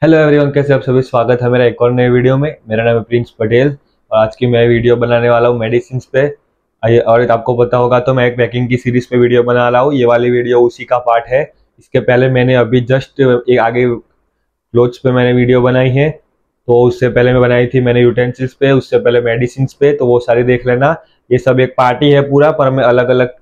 Hello everyone, कैसे आप सभी। स्वागत है मेरा एक और नए वीडियो में। मेरा नाम है प्रिंस पटेल और आज की मैं वीडियो बनाने वाला हूँ मेडिसिन पे। और आपको पता होगा तो मैं एक पैकिंग की सीरीज पे वीडियो बना रहा हूँ। ये वाली वीडियो उसी का पार्ट है। इसके पहले मैंने अभी जस्ट एक आगे क्लोथ्स पे मैंने वीडियो बनाई है। तो उससे पहले मैं बनाई थी मैंने यूटेंसिल्स पे, उससे पहले मेडिसिन पे, तो वो सारी देख लेना। ये सब एक पार्टी है पूरा, पर मैं अलग अलग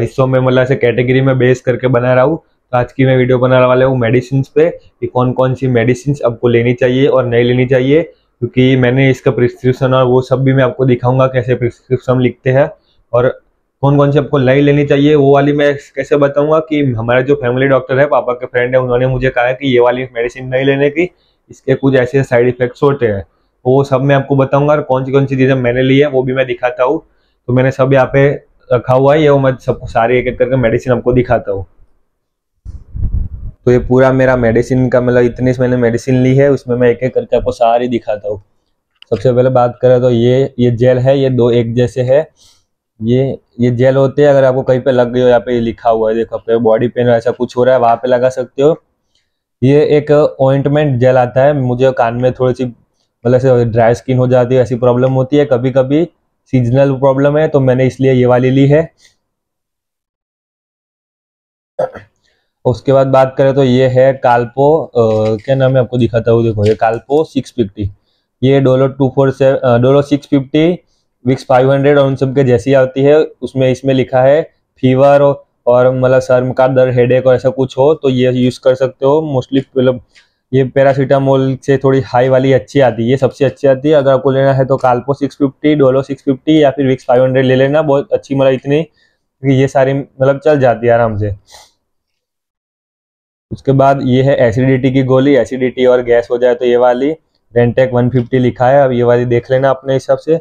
हिस्सों में मतलब ऐसे कैटेगरी में बेस करके बना रहा हूँ। तो आज की मैं वीडियो बनाने वाला हूँ मेडिसिन पे कि कौन कौन सी मेडिसिन आपको लेनी चाहिए और नहीं लेनी चाहिए, क्योंकि मैंने इसका प्रिस्क्रिप्शन और वो सब भी मैं आपको दिखाऊंगा कैसे प्रिस्क्रिप्शन लिखते हैं। और कौन कौन सी आपको नहीं लेनी चाहिए वो वाली मैं कैसे बताऊंगा। कि हमारे जो फैमिली डॉक्टर है, पापा के फ्रेंड है, उन्होंने मुझे कहा है कि ये वाली मेडिसिन नहीं लेने की, इसके कुछ ऐसे साइड इफेक्ट्स होते हैं। तो वो सब मैं आपको बताऊंगा और कौन सी चीज़ें मैंने ली है वो भी मैं दिखाता हूँ। तो मैंने सब यहाँ पे रखा हुआ है, ये वो मैं सबको सारे एक एक करके मेडिसिन आपको दिखाता हूँ। तो ये पूरा मेरा मेडिसिन का मतलब इतनी मैंने मेडिसिन ली है, उसमें मैं एक एक करके आपको सारी दिखाता हूँ। सबसे पहले बात करें तो ये जेल है, ये दो एक जैसे है। ये जेल होते हैं, अगर आपको कहीं पे लग गई हो, यहाँ पे लिखा हुआ है देखो, पे बॉडी पेन ऐसा कुछ हो रहा है वहां पे लगा सकते हो। ये एक ऑइंटमेंट जेल आता है। मुझे कान में थोड़ी सी मतलब ऐसे ड्राई स्किन हो जाती है, ऐसी प्रॉब्लम होती है कभी कभी, सीजनल प्रॉब्लम है, तो मैंने इसलिए ये वाली ली है। उसके बाद बात करें तो ये है काल्पो, क्या नाम है आपको दिखाता हूँ, देखो ये काल्पो 650। ये डोलो 650, विक्स 500 और उन सब के जैसी आती है। उसमें इसमें लिखा है फीवर और मतलब सर का दर्द, हेडेक और ऐसा कुछ हो तो ये यूज कर सकते हो। मोस्टली मतलब ये पैरासीटामोल से थोड़ी हाई वाली अच्छी आती है, ये सबसे अच्छी आती है। अगर आपको लेना है तो काल्पो 650, डोलो 650 या फिर विक्स 500 ले लेना, बहुत अच्छी मतलब इतनी, क्योंकि ये सारी मतलब चल जाती है आराम से। उसके बाद ये है एसिडिटी की गोली, एसिडिटी और गैस हो जाए तो ये वाली रेंटेक 150 लिखा है, अब ये वाली देख लेना अपने हिसाब से।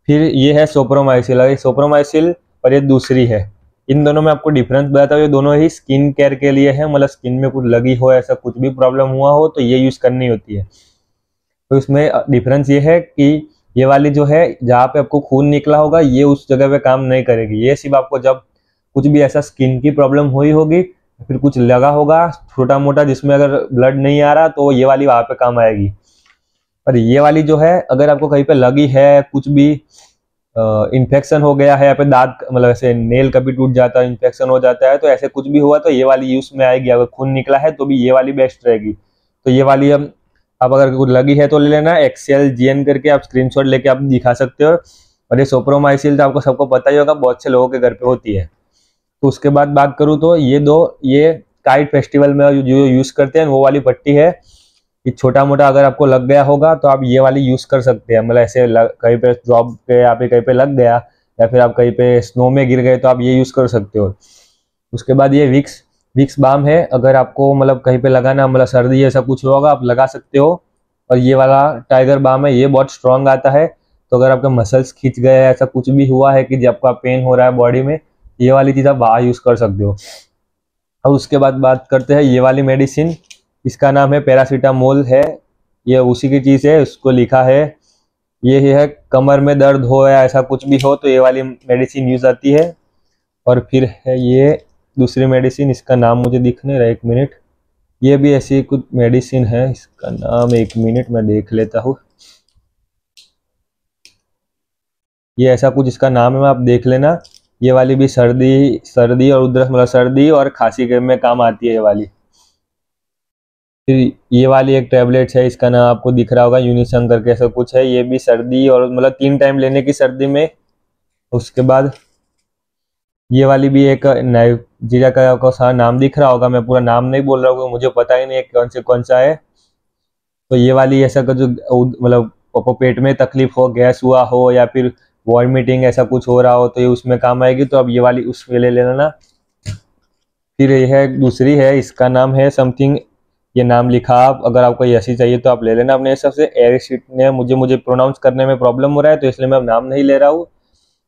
फिर ये है सोप्रोमाइसिल, अगर सोप्रोमाइसिल और ये दूसरी है। इन दोनों में आपको डिफरेंस बताता हूँ। ये दोनों ही स्किन केयर के लिए है, मतलब स्किन में कुछ लगी हो, ऐसा कुछ भी प्रॉब्लम हुआ हो तो ये यूज करनी होती है। तो इसमें डिफरेंस ये है कि ये वाली जो है, जहाँ पे आपको खून निकला होगा ये उस जगह पे काम नहीं करेगी। ये सिर्फ आपको जब कुछ भी ऐसा स्किन की प्रॉब्लम हुई होगी, फिर कुछ लगा होगा छोटा मोटा जिसमें अगर ब्लड नहीं आ रहा, तो ये वाली वहां पे काम आएगी। पर ये वाली जो है, अगर आपको कहीं पे लगी है, कुछ भी इन्फेक्शन हो गया है, या फिर दांत मतलब ऐसे नेल कभी टूट जाता है, इन्फेक्शन हो जाता है, तो ऐसे कुछ भी हुआ तो ये वाली यूज में आएगी। अगर खून निकला है तो भी ये वाली बेस्ट रहेगी। तो ये वाली हम आप अगर कुछ लगी है तो ले लेना, एक्सेल जीएन करके आप स्क्रीनशॉट लेके आप दिखा सकते हो। और ये सोप्रोमाइसिल तो आपको सबको पता ही होगा, बहुत से लोगों के घर पे होती है। तो उसके बाद बात करूँ तो ये काइट फेस्टिवल में जो यूज करते हैं वो वाली पट्टी है। कि छोटा मोटा अगर आपको लग गया होगा तो आप ये वाली यूज कर सकते हैं, मतलब ऐसे कहीं पे जॉब पे या फिर कहीं पे लग गया, या फिर आप कहीं पे स्नो में गिर गए तो आप ये यूज कर सकते हो। उसके बाद ये विक्स विक्स बाम है, अगर आपको मतलब कहीं पे लगाना, मतलब सर्दी ऐसा कुछ होगा आप लगा सकते हो। और ये वाला टाइगर बाम है, ये बहुत स्ट्रांग आता है। तो अगर आपके मसल्स खींच गए, ऐसा कुछ भी हुआ है कि जब आपका पेन हो रहा है बॉडी में, ये वाली चीज़ आप बाहर यूज कर सकते हो। और उसके बाद बात करते हैं ये वाली मेडिसिन, इसका नाम है पैरासीटामोल है। ये उसी की चीज़ है, उसको लिखा है। ये है कमर में दर्द हो या ऐसा कुछ भी हो तो ये वाली मेडिसिन यूज आती है। और फिर है ये दूसरी मेडिसिन, इसका नाम मुझे दिख नहीं रहा, एक मिनट। ये भी ऐसी कुछ मेडिसिन है, इसका नाम एक मिनट मैं देख लेता हूँ। ये ऐसा कुछ इसका नाम है, आप देख लेना। ये वाली भी सर्दी सर्दी और उधरस मतलब सर्दी और खांसी के में काम आती है ये वाली। फिर ये वाली एक टैबलेट है, इसका नाम आपको दिख रहा होगा, यूनिसंग करके ऐसा कुछ है। ये भी सर्दी और मतलब 3 टाइम लेने की सर्दी में। उसके बाद ये वाली भी एक नाइजीरिया का आपको सारा नाम दिख रहा होगा, मैं पूरा नाम नहीं बोल रहा हूँ, मुझे पता ही नहीं है कौन सा है। तो ये वाली ऐसा जो मतलब आपको पेट में तकलीफ हो, गैस हुआ हो या फिर वॉमिटिंग ऐसा कुछ हो रहा हो तो ये उसमें काम आएगी, तो अब ये वाली उसमें ले लेना। फिर ये है दूसरी है, इसका नाम है समथिंग, ये नाम लिखा, आप अगर आपको ऐसी चाहिए तो आप ले लेना अपने हिसाब से। एरिसिट ने मुझे प्रोनाउंस करने में प्रॉब्लम हो रहा है तो इसलिए मैं अब नाम नहीं ले रहा हूँ।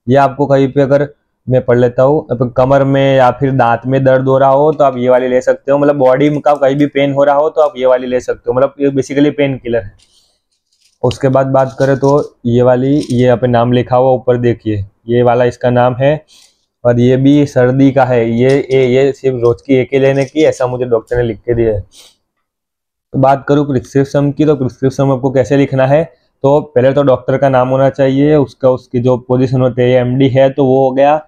ये आपको कहीं पे अगर मैं पढ़ लेता हूँ, कमर में या फिर दांत में दर्द हो रहा हो तो आप ये वाली ले सकते हो। मतलब बॉडी का कहीं भी पेन हो रहा हो तो आप ये वाली ले सकते हो, मतलब ये बेसिकली पेन किलर है। उसके बाद बात करें तो ये वाली, ये यहाँ पे नाम लिखा हुआ ऊपर देखिए, ये वाला इसका नाम है। और ये भी सर्दी का है, ये सिर्फ रोज की एक ही लेने की, ऐसा मुझे डॉक्टर ने लिख के दिया है। तो बात करूँ प्रिस्क्रिप्शन की, तो प्रिस्क्रिप्शन में आपको कैसे लिखना है, तो पहले तो डॉक्टर का नाम होना चाहिए, उसका उसकी जो पोजीशन होती है, एमडी है तो वो हो गया,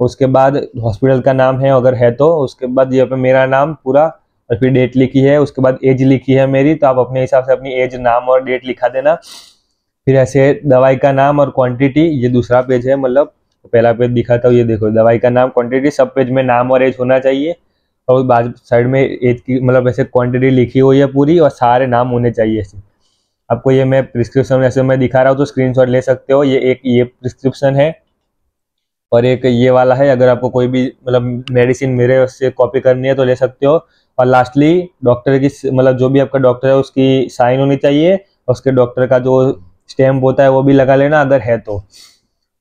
उसके बाद हॉस्पिटल का नाम है अगर है तो, उसके बाद ये पे मेरा नाम पूरा, और फिर डेट लिखी है, उसके बाद एज लिखी है मेरी, तो आप अपने हिसाब से अपनी एज, नाम और डेट लिखा देना। फिर ऐसे दवाई का नाम और क्वांटिटी, ये दूसरा पेज है, मतलब पहला पेज दिखाता हूँ, ये देखो दवाई का नाम, क्वांटिटी, सब पेज में नाम और एज होना चाहिए, और बाद साइड में एज की मतलब ऐसे क्वांटिटी लिखी हुई है पूरी, और सारे नाम होने चाहिए ऐसे। आपको ये मैं प्रिस्क्रिप्शन ऐसे मैं दिखा रहा हूँ तो स्क्रीनशॉट ले सकते हो, ये प्रिस्क्रिप्शन है, और एक ये वाला है, अगर आपको कोई भी मतलब मेडिसिन मेरे से कॉपी करनी है तो ले सकते हो। और लास्टली डॉक्टर की मतलब जो भी आपका डॉक्टर है उसकी साइन होनी चाहिए, और उसके डॉक्टर का जो स्टैम्प होता है वो भी लगा लेना अगर है तो।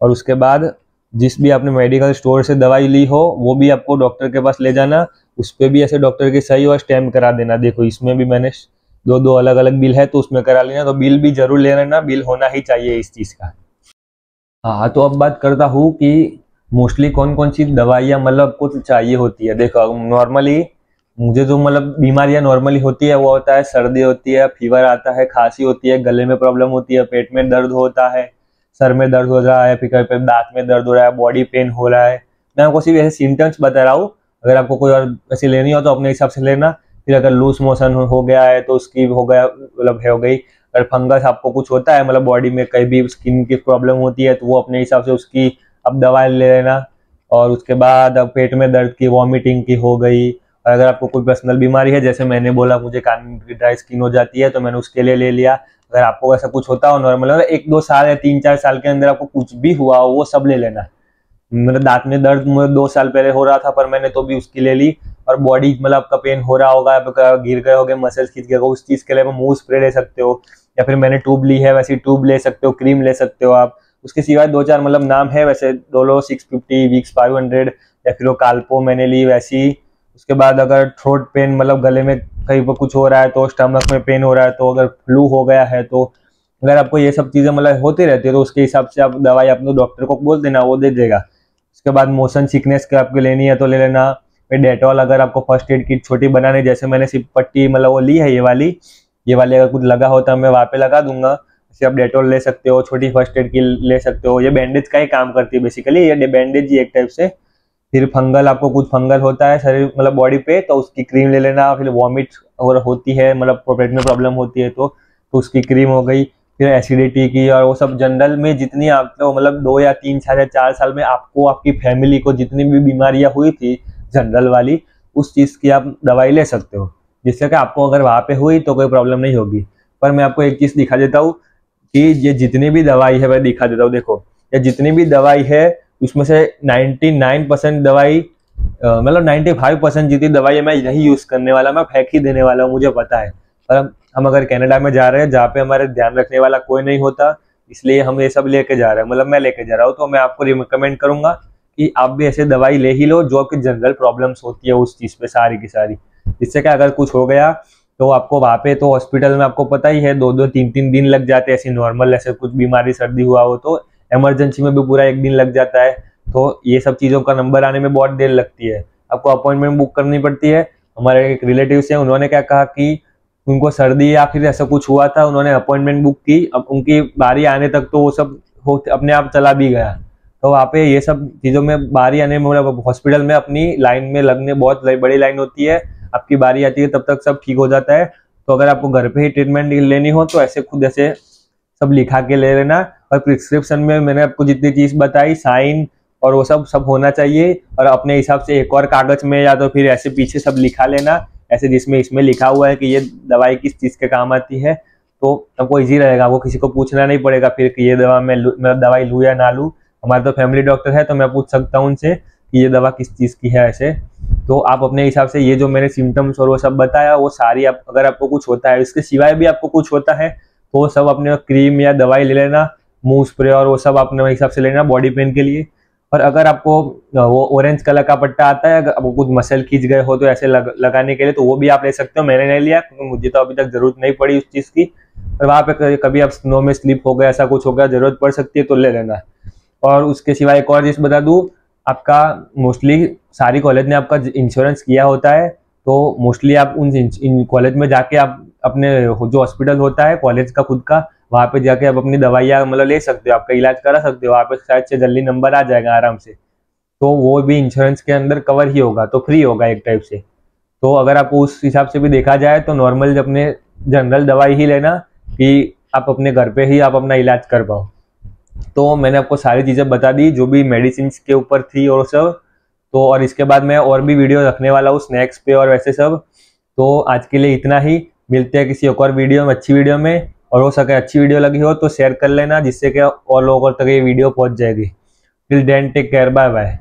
और उसके बाद जिस भी आपने मेडिकल स्टोर से दवाई ली हो वो भी आपको डॉक्टर के पास ले जाना, उस पर भी ऐसे डॉक्टर की सही और स्टैम्प करा देना। देखो इसमें भी मैंने दो अलग अलग बिल है तो उसमें करा लेना, तो बिल भी जरूर ले लेना, बिल होना ही चाहिए इस चीज़ का। हाँ, तो अब बात करता हूँ कि मोस्टली कौन कौन सी दवाइयाँ मतलब कुछ चाहिए होती है। देखो नॉर्मली मुझे जो मतलब बीमारियाँ नॉर्मली होती है वो होता है सर्दी होती है, फीवर आता है, खांसी होती है, गले में प्रॉब्लम होती है, पेट में दर्द होता है, सर में दर्द हो रहा है, फिर कहीं दांत में दर्द हो रहा है, बॉडी पेन हो रहा है। मैं आपको सिर्फ ऐसे सिम्टम्स बता रहा हूँ, अगर आपको कोई और ऐसी लेनी हो तो अपने हिसाब से लेना। फिर अगर लूज मोशन हो गया है तो उसकी हो गया मतलब हो गई। अगर फंगस आपको कुछ होता है मतलब बॉडी में कहीं भी स्किन की प्रॉब्लम होती है तो वो अपने हिसाब से उसकी अब दवाई ले लेना। और उसके बाद अब पेट में दर्द की, वॉमिटिंग की हो गई। और अगर आपको कोई पर्सनल बीमारी है, जैसे मैंने बोला मुझे कान की ड्राई स्किन हो जाती है तो मैंने उसके लिए ले लिया। अगर आपको ऐसा कुछ होता हो नॉर्मल, मतलब 1-2 साल या 3-4 साल के अंदर आपको कुछ भी हुआ हो वो सब ले लेना। मतलब दांत में दर्द मुझे 2 साल पहले हो रहा था पर मैंने तो भी उसकी ले ली। और बॉडी मतलब आपका पेन हो रहा होगा, आपका गिर गए होगे, मसल्स खींच गए, उस चीज के लिए आप मुंह स्प्रे ले सकते हो, या फिर मैंने ट्यूब ली है वैसी ट्यूब ले सकते हो, क्रीम ले सकते हो आप। उसके सिवाय 2-4 मतलब नाम है वैसे, डोलो 650, विक्स 500, या फिर वो काल्पो मैंने ली वैसी। उसके बाद अगर थ्रोट पेन मतलब गले में कहीं पर कुछ हो रहा है तो, स्टमक में पेन हो रहा है तो, अगर फ्लू हो गया है तो, अगर आपको ये सब चीजें मतलब होती रहती है तो उसके हिसाब से आप दवाई अपने डॉक्टर को बोल देना, वो दे देगा। उसके बाद मोशन सिकनेस की आपको लेनी है तो ले लेना। फिर डेटॉल अगर आपको फर्स्ट एड किट छोटी बनानी, जैसे मैंने सिर्फ पट्टी मतलब वो ली है ये वाली अगर कुछ लगा होता मैं वहाँ पे लगा दूंगा, जैसे आप डेटॉल ले सकते हो, छोटी फर्स्ट एड की ले सकते हो। ये बैंडेज का ही काम करती है बेसिकली, ये बैंडेज ही एक टाइप से। फिर फंगल, आपको कुछ फंगल होता है शरीर मतलब बॉडी पे तो उसकी क्रीम ले लेना। फिर वॉमिट और होती है मतलब पेट में प्रॉब्लम होती है तो उसकी क्रीम हो गई। फिर एसिडिटी की, और वो सब जनरल में जितनी आपको मतलब 2 या 3 साल या 4 साल में आपको आपकी फैमिली को जितनी भी बीमारियां हुई थी जनरल वाली, उस चीज़ की आप दवाई ले सकते हो, जिससे कि आपको अगर वहाँ पे हुई तो कोई प्रॉब्लम नहीं होगी। पर मैं आपको एक चीज़ दिखा देता हूँ कि ये जितनी भी दवाई है मैं दिखा देता हूँ। देखो ये जितनी भी दवाई है उसमें से 99% दवाई मतलब 95% जितनी दवाई है मैं यही यूज करने वाला, मैं फेंक ही देने वाला हूँ, मुझे पता है। पर हम अगर कनाडा में जा रहे हैं जहाँ पे हमारे ध्यान रखने वाला कोई नहीं होता, इसलिए हम ये सब लेके जा रहे हैं, मतलब मैं लेके जा रहा हूँ। तो मैं आपको रिकमेंड करूंगा कि आप भी ऐसे दवाई ले ही लो जो आपकी जनरल प्रॉब्लम्स होती है उस चीज पे सारी की सारी। इससे क्या अगर कुछ हो गया तो आपको वहाँ पे तो हॉस्पिटल में आपको पता ही है 2-2, 3-3 दिन लग जाते हैं। ऐसी नॉर्मल ऐसे कुछ बीमारी सर्दी हुआ हो तो इमरजेंसी में भी पूरा 1 दिन लग जाता है। तो ये सब चीज़ों का नंबर आने में बहुत देर लगती है, आपको अपॉइंटमेंट बुक करनी पड़ती है। हमारे एक रिलेटिव्स हैं, उन्होंने क्या कहा कि उनको सर्दी या फिर ऐसा कुछ हुआ था, उन्होंने अपॉइंटमेंट बुक की, अब उनकी बारी आने तक तो वो सब अपने आप चला भी गया। तो वहाँ पे ये सब चीज़ों में बारी आने में मतलब हॉस्पिटल में अपनी लाइन में लगने बहुत बड़ी लाइन होती है, आपकी बारी आती है तब तक सब ठीक हो जाता है। तो अगर आपको घर पे ही ट्रीटमेंट लेनी हो तो ऐसे खुद ऐसे सब लिखा के ले लेना। और प्रिस्क्रिप्शन में मैंने आपको जितनी चीज़ बताई, साइन और वो सब होना चाहिए। और अपने हिसाब से एक और कागज में या तो फिर ऐसे पीछे सब लिखा लेना, ऐसे जिसमें इसमें लिखा हुआ है कि ये दवाई किस चीज़ के काम आती है, तो आपको इजी रहेगा, आपको किसी को पूछना नहीं पड़ेगा फिर कि ये दवा मैं दवाई लूँ या ना लूँ। हमारे तो फैमिली डॉक्टर है तो मैं पूछ सकता हूँ उनसे कि ये दवा किस चीज़ की है ऐसे। तो आप अपने हिसाब से ये जो मैंने सिम्टम्स और वो सब बताया वो सारी आप अगर आपको कुछ होता है, इसके सिवाय भी आपको कुछ होता है तो वो सब अपने क्रीम या दवाई ले लेना, मुंह स्प्रे और वो सब अपने हिसाब से लेना बॉडी पेन के लिए। और अगर आपको वो ऑरेंज कलर का पट्टा आता है, अगर आपको कुछ मसल खींच गए हो तो ऐसे लगाने के लिए, तो वो भी आप ले सकते हो। मैंने नहीं लिया क्योंकि मुझे तो अभी तक जरूरत नहीं पड़ी उस चीज़ की, पर वहाँ पे कभी आप स्नो में स्लिप हो गया, ऐसा कुछ हो गया, जरूरत पड़ सकती है तो ले लेना। और उसके सिवाय एक और चीज़ बता दूँ, आपका मोस्टली सारी कॉलेज ने आपका इंश्योरेंस किया होता है, तो मोस्टली आप उन कॉलेज में जाके आप अपने जो हॉस्पिटल होता है कॉलेज का खुद का, वहाँ पे जाके आप अपनी दवाइयाँ मतलब ले सकते हो, आपका इलाज करा सकते हो, वहाँ पे शायद से जल्दी नंबर आ जाएगा आराम से। तो वो भी इंश्योरेंस के अंदर कवर ही होगा, तो फ्री होगा एक टाइप से। तो अगर आपको उस हिसाब से भी देखा जाए तो नॉर्मल अपने जनरल दवाई ही लेना कि आप अपने घर पे ही आप अपना इलाज कर पाओ। तो मैंने आपको सारी चीज़ें बता दी जो भी मेडिसिन के ऊपर थी और सब। तो और इसके बाद मैं और भी वीडियो रखने वाला हूँ स्नैक्स पे और वैसे सब। तो आज के लिए इतना ही, मिलते हैं किसी एक और वीडियो में, अच्छी वीडियो में। और हो सके अच्छी वीडियो लगी हो तो शेयर कर लेना, जिससे कि और लोगों तक ये वीडियो पहुंच जाएगी। Till then take care, bye bye.